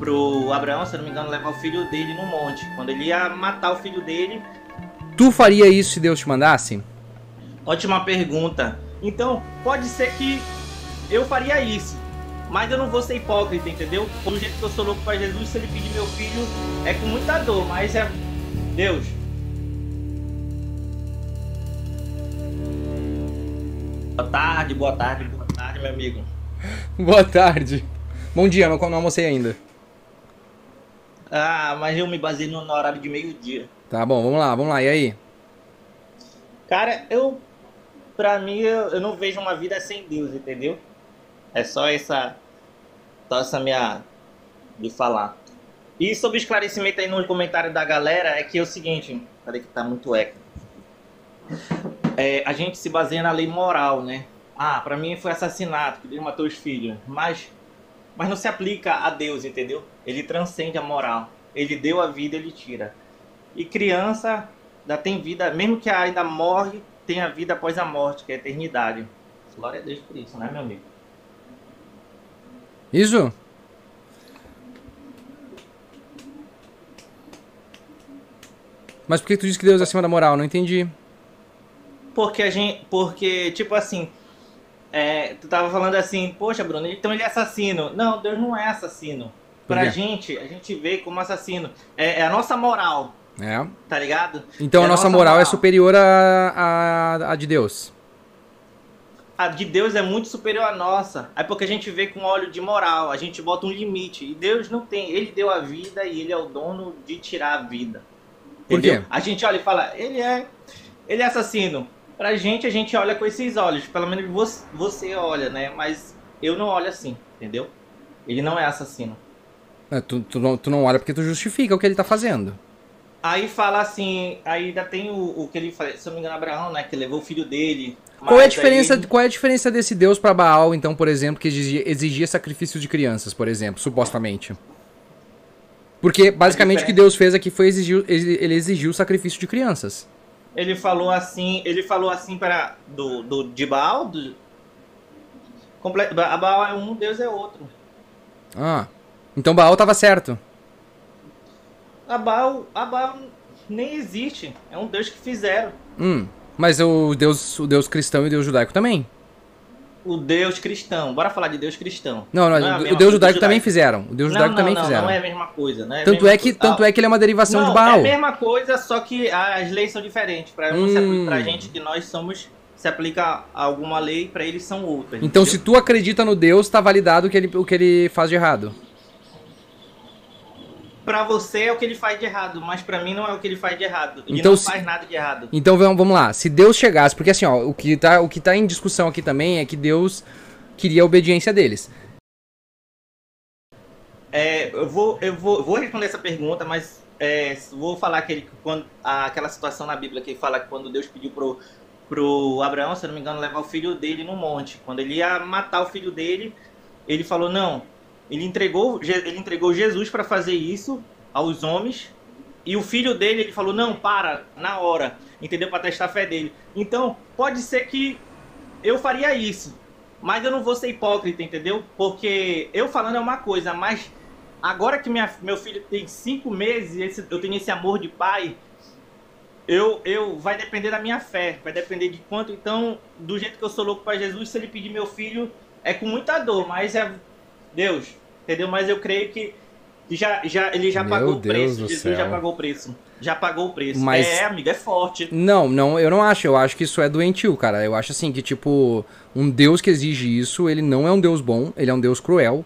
pro Abraão, se eu não me engano, levar o filho dele no monte. Quando ele ia matar o filho dele. Tu faria isso se Deus te mandasse? Ótima pergunta. Então, pode ser que eu faria isso, mas eu não vou ser hipócrita, entendeu? Do jeito que eu sou louco pra Jesus, se ele pedir meu filho, é com muita dor, mas é Deus. Boa tarde, meu amigo. Boa tarde. Bom dia, não almocei ainda. Ah, mas eu me baseei no horário de meio-dia. Tá bom, vamos lá, e aí? Cara, pra mim, eu não vejo uma vida sem Deus, entendeu? É só essa minha de falar. E sobre o esclarecimento aí no comentário da galera, é que é o seguinte, peraí que tá muito eco. A gente se baseia na lei moral, né? Ah, pra mim foi assassinato, que Deus matou os filhos, mas não se aplica a Deus, entendeu? Ele transcende a moral. Ele deu a vida, ele tira. E criança ainda tem vida, mesmo que ainda morre, tem a vida após a morte, que é a eternidade. Glória a Deus por isso, né, meu amigo? Isso? Mas por que tu diz que Deus é acima da moral? Não entendi. Porque tipo assim, tu tava falando assim, poxa, Bruno, então ele é assassino. Não, Deus não é assassino. Pra gente, a gente vê como assassino. É a nossa moral. É. Tá ligado? Então a nossa moral é superior à de Deus. A de Deus é muito superior à nossa. É porque a gente vê com óleo de moral. A gente bota um limite. E Deus não tem. Ele deu a vida e ele é o dono de tirar a vida. Entendeu? Por quê? A gente olha e fala, ele é assassino. Pra gente, a gente olha com esses olhos. Pelo menos você olha, né? Mas eu não olho assim, entendeu? Ele não é assassino. Tu não olha porque tu justifica o que ele tá fazendo. Aí fala assim, aí ainda tem o que ele fala, se eu não me engano, Abraão, né? Que levou o filho dele. Qual é a diferença desse Deus pra Baal, então, por exemplo, que exigia sacrifício de crianças, por exemplo, supostamente? Porque basicamente o que Deus fez aqui foi ele exigiu o sacrifício de crianças. Ele falou assim para de Baal, a Baal é um, Deus é outro. Ah, então Baal tava certo. A Baal nem existe, é um Deus que fizeram. Mas o Deus cristão e o Deus judaico também. O Deus cristão, bora falar de Deus cristão. Não, o Deus judaico também fizeram. O Deus judaico também fizeram. Não é a mesma coisa, né? Tanto é que ele é uma derivação de Baal. É a mesma coisa, só que as leis são diferentes. Pra gente que nós somos, se aplica alguma lei, pra eles são outras. Então entendeu? se tu acredita no Deus, tá validado o que ele faz de errado. Pra você é o que ele faz de errado, mas pra mim não é o que ele faz de errado. Ele então, não faz nada de errado. Então vamos lá, se Deus chegasse, porque assim, ó, o que tá em discussão aqui também é que Deus queria a obediência deles. Eu vou responder essa pergunta, mas vou falar aquela situação na Bíblia que fala que quando Deus pediu pro Abraão, se eu não me engano, levar o filho dele no monte. Quando ele ia matar o filho dele, ele falou, não... Ele entregou Jesus para fazer isso aos homens. E o filho dele, ele falou, não, para, na hora. Entendeu? Para testar a fé dele. Então, pode ser que eu faria isso. Mas eu não vou ser hipócrita, entendeu? Porque eu falando é uma coisa, mas agora que meu filho tem 5 meses, eu tenho esse amor de pai, vai depender da minha fé. Vai depender de quanto. Então, do jeito que eu sou louco para Jesus, se ele pedir meu filho, é com muita dor, mas é... Deus, entendeu? Mas eu creio que ele já pagou o preço. Jesus já pagou o preço. Já pagou o preço. Mas... amigo, é forte. Não, eu não acho. Eu acho que isso é doentio, cara. Eu acho assim que, tipo, um Deus que exige isso, ele não é um Deus bom, ele é um Deus cruel.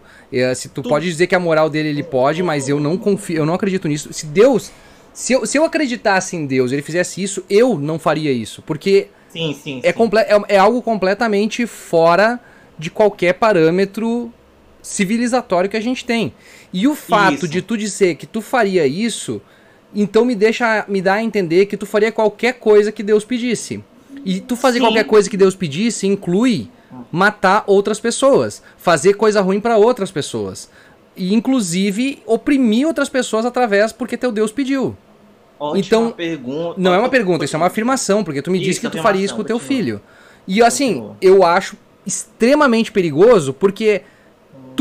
Se tu pode dizer que a moral dele, ele pode, mas eu não confio, eu não acredito nisso. Se eu acreditasse em Deus, ele fizesse isso, eu não faria isso. Porque sim. É algo completamente fora de qualquer parâmetro civilizatório que a gente tem. E o fato de tu dizer que tu faria isso, então me dá a entender que tu faria qualquer coisa que Deus pedisse. E tu fazer qualquer coisa que Deus pedisse inclui matar outras pessoas, fazer coisa ruim para outras pessoas. E inclusive oprimir outras pessoas porque teu Deus pediu. Ótima pergunta. Não é uma pergunta, isso é uma afirmação, porque tu me disse que tu faria isso com o teu filho. E assim, eu acho extremamente perigoso, porque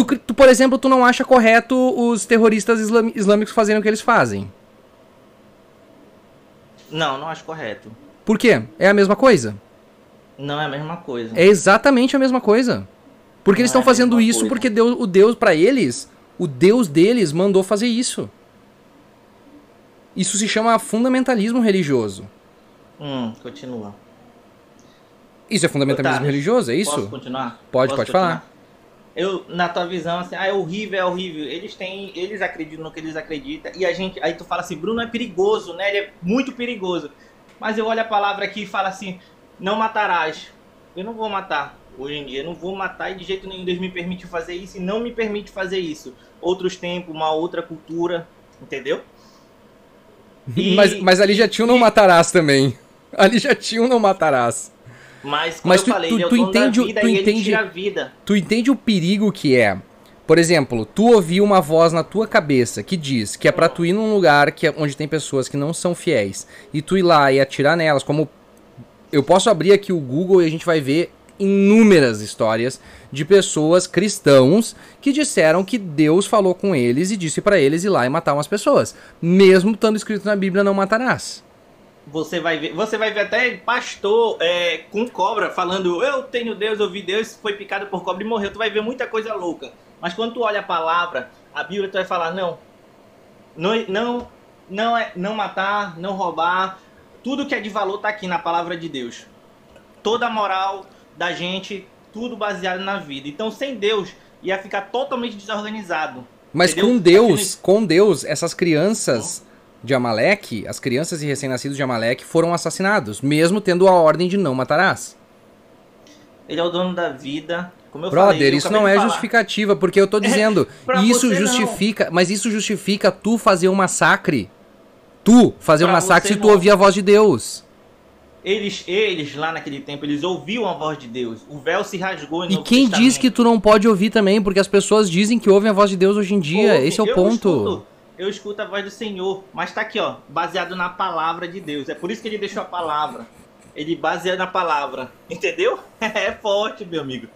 Tu, por exemplo, tu não acha correto os terroristas islâmicos fazerem o que eles fazem? Não, não acho correto. Por quê? É a mesma coisa? Não é a mesma coisa. É exatamente a mesma coisa. Porque eles estão fazendo isso coisa. porque o Deus, pra eles, o Deus deles mandou fazer isso. Isso se chama fundamentalismo religioso. Continua. Isso é fundamentalismo religioso, é isso? Posso continuar? Pode falar. Na tua visão, assim, é horrível, é horrível. Eles acreditam no que eles acreditam. E aí tu fala assim, Bruno, é perigoso, né? Ele é muito perigoso. Mas eu olho a palavra aqui e falo assim, não matarás. Eu não vou matar hoje em dia. Eu não vou matar e de jeito nenhum Deus me permite fazer isso e não me permite fazer isso. Outros tempos, uma outra cultura, entendeu? Mas ali já tinha um não matarás também. Ali já tinha um não matarás. Mas como eu falei, ele é o dono da vida e ele tira a vida. Tu entende o perigo que é? Por exemplo, tu ouvir uma voz na tua cabeça que diz que é pra tu ir num lugar onde tem pessoas que não são fiéis e tu ir lá e atirar nelas, como... Eu posso abrir aqui o Google e a gente vai ver inúmeras histórias de pessoas cristãos que disseram que Deus falou com eles e disse pra eles ir lá e matar umas pessoas. Mesmo estando escrito na Bíblia, não matarás. Você vai ver até pastor com cobra falando, eu tenho Deus, eu vi Deus, foi picado por cobra e morreu. Tu vai ver muita coisa louca. Mas quando tu olha a palavra, a Bíblia, tu vai falar, não matar, não roubar. Tudo que é de valor tá aqui na palavra de Deus. Toda a moral da gente, tudo baseado na vida. Então sem Deus ia ficar totalmente desorganizado. Mas com Deus, essas crianças... de Amaleque, as crianças e recém-nascidos de Amaleque foram assassinados, mesmo tendo a ordem de não matarás. Ele é o dono da vida, como eu falei. Brother, isso não é justificativa, porque eu tô dizendo, isso justifica, não. Mas isso justifica tu fazer um massacre. Tu fazer um massacre se tu ouvir a voz de Deus. Eles lá naquele tempo, eles ouviam a voz de Deus. O véu se rasgou. E quem diz que tu não pode ouvir também? Porque as pessoas dizem que ouvem a voz de Deus hoje em dia. Esse é o ponto. Eu escuto a voz do Senhor, mas tá aqui, ó, baseado na palavra de Deus. É por isso que ele deixou a palavra. Ele baseia na palavra, entendeu? É forte, meu amigo.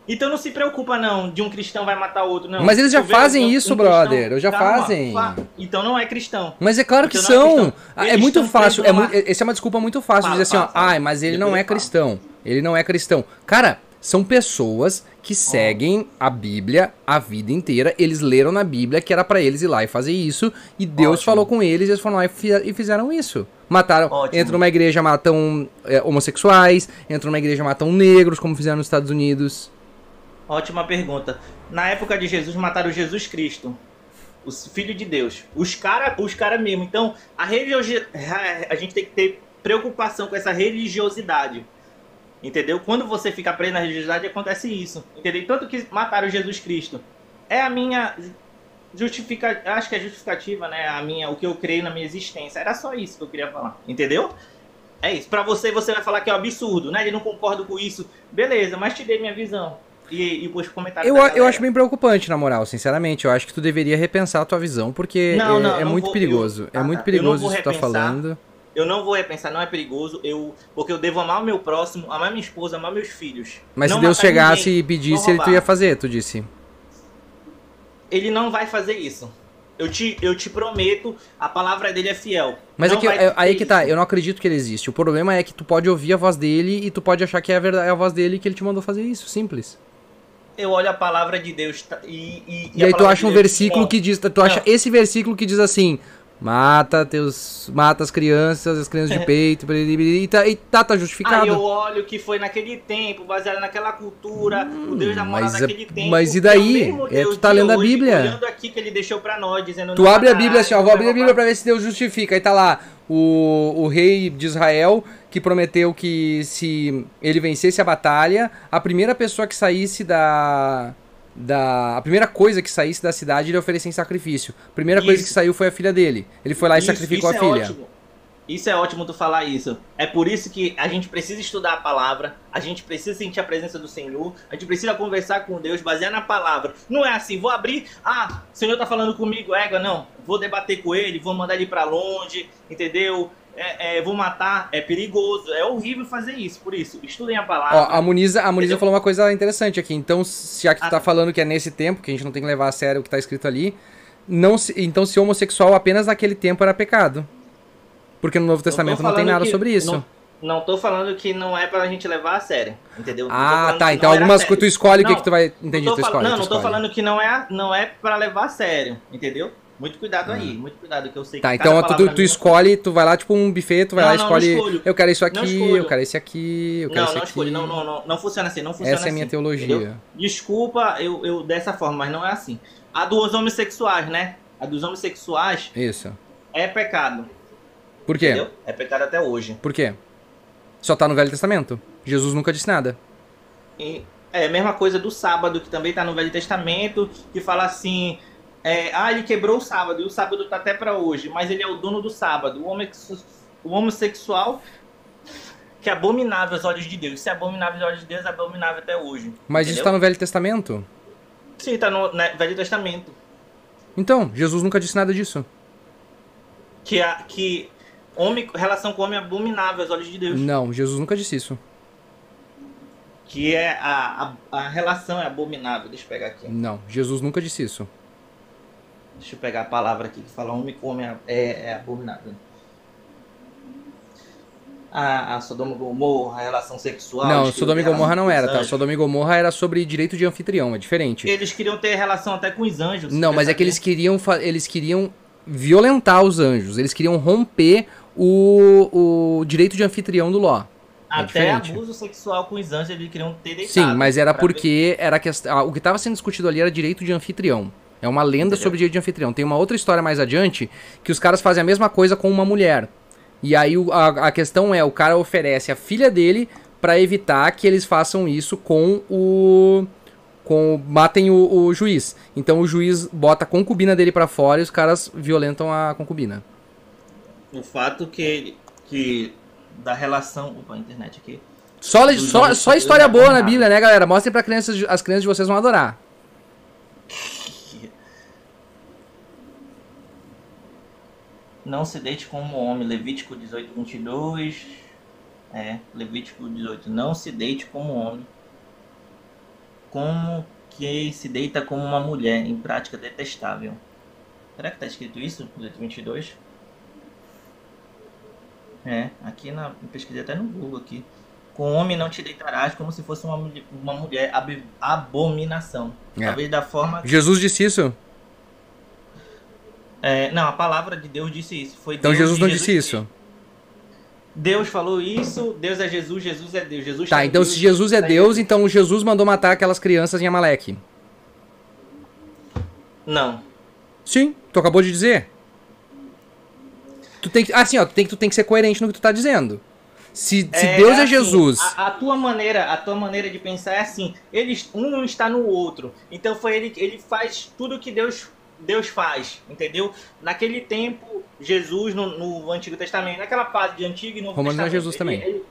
Então não se preocupa não, de um cristão vai matar outro, não. Mas eles já fazem isso, brother, já fazem. Então não é cristão. Mas é claro que são. É muito fácil, essa é uma desculpa muito fácil, dizer assim, mas ele não é cristão. Ele não é cristão. Cara, são pessoas que seguem a Bíblia a vida inteira. Eles leram na Bíblia que era pra eles ir lá e fazer isso. E Deus falou com eles e eles foram lá e fizeram isso. Mataram, entram numa igreja, matam homossexuais. Entram numa igreja, matam negros, como fizeram nos Estados Unidos. Ótima pergunta. Na época de Jesus, mataram Jesus Cristo, o Filho de Deus. Os cara mesmo. Então, a gente tem que ter preocupação com essa religiosidade. Entendeu? Quando você fica preso na religiosidade, acontece isso. Entendeu? Tanto que mataram Jesus Cristo. É a minha acho que é justificativa, né? O que eu creio na minha existência. Era só isso que eu queria falar. Entendeu? É isso. Pra você vai falar que é um absurdo, né? Eu não concordo com isso. Beleza, mas te dei minha visão. E os comentários eu acho bem preocupante, na moral, sinceramente. Eu acho que tu deveria repensar a tua visão, porque é muito perigoso. É muito perigoso isso que tu tá falando. Eu não vou repensar, não é perigoso, porque eu devo amar o meu próximo, amar minha esposa, amar meus filhos. Mas se Deus chegasse e pedisse, tu ia fazer, tu disse. Ele não vai fazer isso. Eu te prometo, a palavra dele é fiel. Mas aí que tá, eu não acredito que ele existe. O problema é que tu pode ouvir a voz dele e tu pode achar que é a voz dele que ele te mandou fazer isso, simples. Eu olho a palavra de Deus e aí tu acha um versículo que diz, tu acha esse versículo que diz assim... Mata as crianças de peito, e tá justificado. Aí eu olho que foi naquele tempo, baseado naquela cultura, o Deus da moral daquele tempo. Mas e daí? Tu tá lendo a Bíblia. Olhando aqui que ele deixou pra nós, dizendo... Tu abre a Bíblia assim, ó, vou abrir a Bíblia pra ver se Deus justifica. Aí tá lá, o rei de Israel, que prometeu que se ele vencesse a batalha, a primeira pessoa que saísse a primeira coisa que saísse da cidade ele oferecia em sacrifício. A primeira coisa que saiu foi a filha dele. Ele foi lá e sacrificou a filha. Ótimo. Isso é ótimo tu falar isso. É por isso que a gente precisa estudar a palavra, a gente precisa sentir a presença do Senhor, a gente precisa conversar com Deus baseado na palavra. Não é assim, vou abrir, o Senhor tá falando comigo, não, vou debater com ele, vou mandar ele pra longe, entendeu? vou matar, é perigoso, é horrível fazer isso. Por isso, estudem a Ó, palavra. a Muniza falou uma coisa interessante aqui. Então, já que tu tá falando que é nesse tempo, que a gente não tem que levar a sério o que tá escrito ali, então se homossexual apenas naquele tempo era pecado. Porque no Novo Testamento não tem nada sobre isso. Não tô falando que não é pra gente levar a sério, entendeu? Ah, tá. Então algumas coisas tu escolhe o que tu vai... Entendi, tu escolhe. Não tô falando que não é pra levar a sério, entendeu? Muito cuidado aí, muito cuidado, que eu sei que... Tá, então tu escolhe, tu vai lá, tipo um buffet, tu vai lá e escolhe... Não, eu quero isso aqui, eu quero esse aqui, eu quero esse aqui. Escolhe, não funciona assim, não funciona assim. Essa é a minha teologia. Entendeu? Desculpa eu dessa forma, mas não é assim. A dos homossexuais, né? A dos homossexuais... Isso. É pecado. Por quê? Entendeu? É pecado até hoje. Por quê? Só tá no Velho Testamento. Jesus nunca disse nada. E é a mesma coisa do sábado, que também tá no Velho Testamento, que fala assim... ele quebrou o sábado, e o sábado tá até pra hoje, mas ele é o dono do sábado. O homossexual, que é abominável aos olhos de Deus. Se é abominável aos olhos de Deus, é abominável até hoje. Mas entendeu? isso tá no Velho Testamento? Sim, tá no Velho Testamento. Então, Jesus nunca disse nada disso. Que relação com homem é abominável aos olhos de Deus. Não, Jesus nunca disse isso. Que a relação é abominável. Deixa eu pegar aqui. Não, Jesus nunca disse isso. Deixa eu pegar a palavra aqui que fala homem com homem é abominável. A Sodoma e Gomorra, a relação sexual. Não, Sodoma e Gomorra não era, tá? Sodoma e Gomorra era sobre direito de anfitrião, é diferente. Eles queriam ter relação até com os anjos. Não, mas é que eles queriam violentar os anjos. Eles queriam romper o direito de anfitrião do Ló. Até abuso sexual com os anjos eles queriam ter deitado. Sim, mas era porque o que estava sendo discutido ali era direito de anfitrião. É uma lenda sobre direito de anfitrião. Tem uma outra história mais adiante que os caras fazem a mesma coisa com uma mulher. E aí a questão é, o cara oferece a filha dele pra evitar que eles façam isso matem o juiz. Então o juiz bota a concubina dele pra fora e os caras violentam a concubina. O fato que da relação... Opa, a internet aqui. Só história boa na Bíblia, né, galera? Mostrem pra crianças, as crianças de vocês vão adorar. Não se deite como homem. Levítico 18, 22. Levítico 18. Não se deite como homem. Como que se deita como uma mulher, em prática detestável. Será que está escrito isso? 18, 22? Aqui eu pesquisei até no Google aqui. Com homem não te deitarás como se fosse uma mulher. Abominação. Talvez da forma... Jesus disse isso? Não, a palavra de Deus disse isso. Então Jesus não disse isso? Deus falou isso, Deus é Jesus, Jesus é Deus. Jesus tá, então se Jesus é Deus, então Jesus mandou matar aquelas crianças em Amaleque. Não. Sim, tu acabou de dizer. Tu tem que ser coerente no que tu tá dizendo. Se Deus é Jesus... A tua maneira de pensar é assim, um está no outro. Então ele faz tudo que Deus faz, entendeu? Naquele tempo, Jesus no Antigo Testamento, naquela fase de Antigo e Novo Romano Testamento, é Jesus também.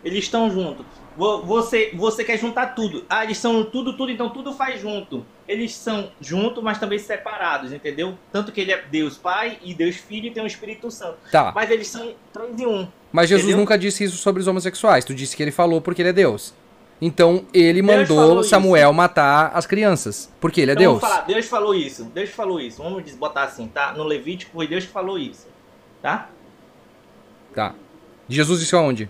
Eles estão juntos. Você quer juntar tudo. Eles são tudo, então tudo faz junto. Eles são juntos, mas também separados, entendeu? Tanto que ele é Deus Pai e Deus Filho e tem o Espírito Santo. Tá. Mas eles são 3 em 1. Mas Jesus nunca disse isso sobre os homossexuais. Tu disse que ele falou porque ele é Deus. Então ele mandou Samuel matar as crianças. Porque ele é Deus. Vamos falar, Deus falou isso. Vamos botar assim, tá? No Levítico foi Deus que falou isso. Tá? Tá. Jesus disse aonde?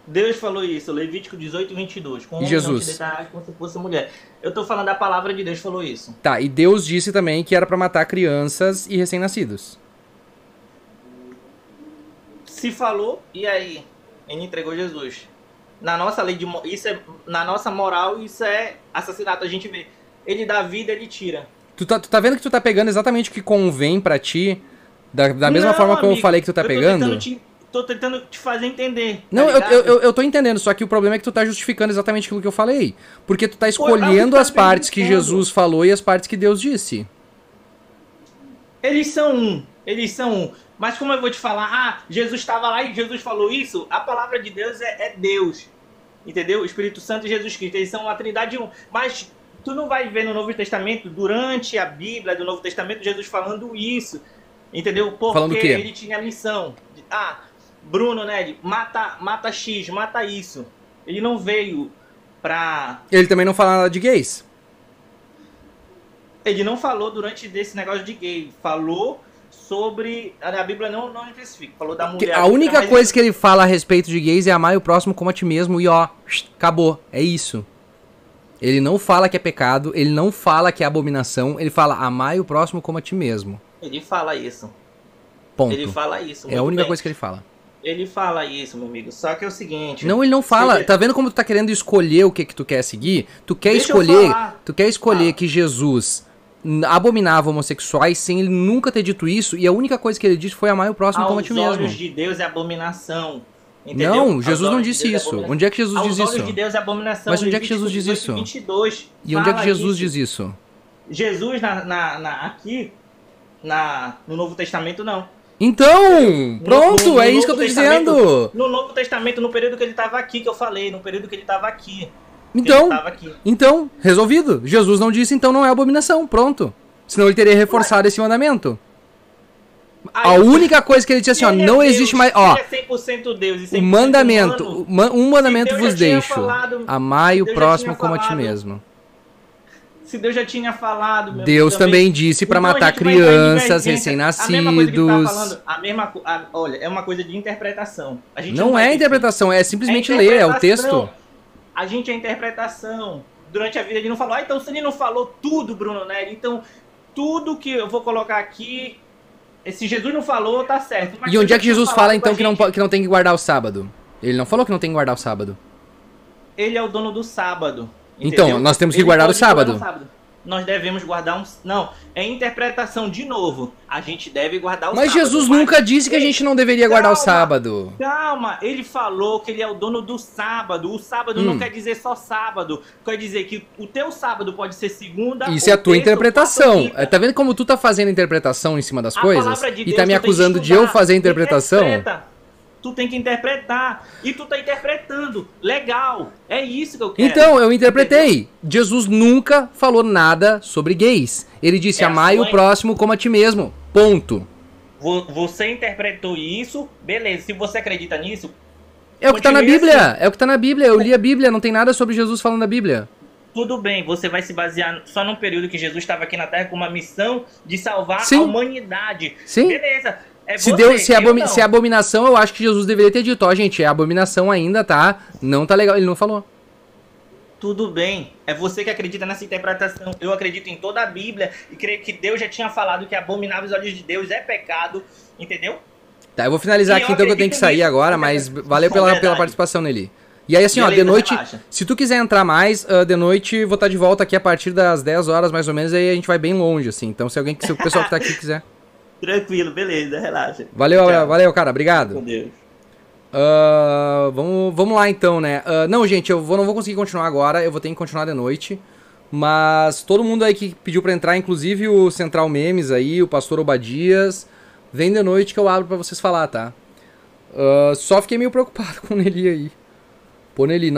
Deus falou isso, Levítico 18, 22. Com e Jesus? Não te deitarás como se fosse mulher. Eu tô falando da palavra de Deus falou isso. Tá, e Deus disse também que era pra matar crianças e recém-nascidos. Se falou, e aí? Ele entregou Jesus. Na nossa lei na nossa moral, isso é assassinato. A gente vê. Ele dá vida, ele tira. Tu tá vendo que tu tá pegando exatamente o que convém pra ti? Da mesma forma que eu falei que tu tá pegando? Tô tentando te fazer entender. Não, eu tô entendendo, só que o problema é que tu tá justificando exatamente aquilo que eu falei. Porque tu tá escolhendo as partes que Jesus falou e as partes que Deus disse. Eles são um. Mas como eu vou te falar, Jesus estava lá e Jesus falou isso, a palavra de Deus é Deus. Entendeu? O Espírito Santo e Jesus Cristo, eles são uma trindade um. Mas tu não vai ver no Novo Testamento, durante a Bíblia do Novo Testamento, Jesus falando isso. Entendeu? Falando o Porque quê? ele tinha a missão. Bruno, né? Mata X, mata isso. Ele não veio pra... Ele também não fala nada de gays. Ele não falou durante desse negócio de gay. Falou sobre... A Bíblia não especifica. Falou da mulher. A única coisa que ele fala a respeito de gays é amar o próximo como a ti mesmo e ó, acabou. É isso. Ele não fala que é pecado, ele não fala que é abominação, ele fala amar o próximo como a ti mesmo. Ele fala isso. Ponto. Ele fala isso. É a única coisa que ele fala. Ele fala isso, meu amigo. Só que é o seguinte... Não, ele não fala. Tá vendo como tu tá querendo escolher o que tu quer seguir? Tu quer escolher que Jesus abominava homossexuais sem ele nunca ter dito isso, e a única coisa que ele disse foi amar o próximo como a ti mesmo. Aos olhos de Deus é abominação. Entendeu? Não, Jesus não disse isso. Onde é que Jesus diz isso? Aos olhos de Deus é abominação. Mas onde é que Jesus diz isso? 22, e onde é que Jesus diz isso? Jesus aqui no Novo Testamento não. Então, pronto, é isso que eu tô dizendo. No Novo Testamento, no período que ele estava aqui, que eu falei, no período que ele estava aqui. Então, resolvido. Jesus não disse, então não é abominação, pronto. Senão ele teria reforçado esse mandamento. A única coisa que ele disse assim, ó, não existe mais, ó, é 100% Deus e 100% o mandamento, um mandamento vos deixo, amai o Deus próximo como a ti mesmo. Se Deus já tinha falado... Deus também disse para matar crianças, recém-nascidos... Olha, é uma coisa de interpretação. Não é interpretação, é simplesmente ler, é o texto. A gente é interpretação. Durante a vida ele não falou, então se ele não falou tudo, Bruno Neri, então tudo que eu vou colocar aqui, se Jesus não falou, tá certo. E onde é que Jesus fala então que não tem que guardar o sábado? Ele não falou que não tem que guardar o sábado. Ele é o dono do sábado. Entendeu? Então, nós temos que guardar o sábado. Nós devemos guardar Não, é interpretação de novo. A gente deve guardar o sábado. Mas Jesus nunca disse que a gente não deveria guardar o sábado. Calma, ele falou que ele é o dono do sábado. O sábado não quer dizer só sábado. Quer dizer que o teu sábado pode ser segunda. Isso é a tua interpretação. Tá vendo como tu tá fazendo interpretação em cima das coisas? E tá me acusando de eu fazer interpretação? Tu tem que interpretar. E tu tá interpretando. Legal. É isso que eu quero. Então, eu interpretei. Entendeu? Jesus nunca falou nada sobre gays. Ele disse, amai o próximo como a ti mesmo. Ponto. Você interpretou isso. Beleza. Se você acredita nisso... É o que tá na Bíblia. Assim. É o que tá na Bíblia. Eu li a Bíblia. Não tem nada sobre Jesus falando da Bíblia. Tudo bem. Você vai se basear só num período que Jesus estava aqui na Terra com uma missão de salvar a humanidade. Sim. Beleza. Se é abominação, eu acho que Jesus deveria ter dito, ó, gente, é abominação ainda, tá? Não tá legal. Ele não falou. Tudo bem. É você que acredita nessa interpretação. Eu acredito em toda a Bíblia e creio que Deus já tinha falado que abominável aos olhos de Deus é pecado. Entendeu? Tá, eu vou finalizar aqui então que eu tenho que sair agora, mas valeu pela participação nele. E aí assim, beleza, ó, de noite, se tu quiser entrar mais, de noite vou estar de volta aqui a partir das 10 horas mais ou menos, aí a gente vai bem longe, assim. Então se o pessoal que tá aqui quiser... Tranquilo, beleza, relaxa. Valeu, cara, obrigado. Com Deus. Vamos lá então, né? Não, gente, não vou conseguir continuar agora, eu vou ter que continuar de noite. Mas todo mundo aí que pediu pra entrar, inclusive o Central Memes aí, o Pastor Obadias, vem de noite que eu abro pra vocês falar, tá? Só fiquei meio preocupado com o Nelly aí. Pô, Nelly,